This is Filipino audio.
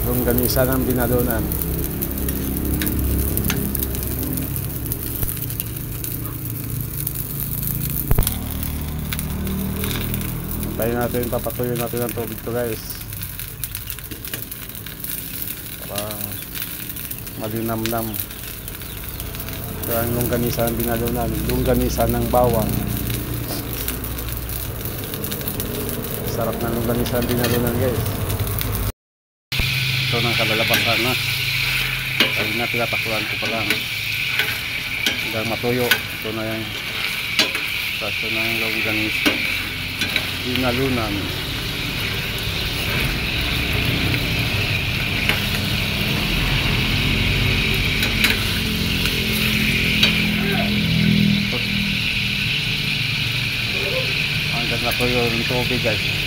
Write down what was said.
longganisa ng binalunan. Tayo natin, papatuyo natin ang tubig to guys para malinamnam. So ang longganisa ng binalunan, longganisa ng bawang. Sarap na longganisa ng binalunan guys. Ito nang kalalabasan na. Ayun na, tinataklan ko pa lang hanggang matuyo. Ito na yung kaso ng longganisa binalunan. Hanggang natuyo yung tubig guys.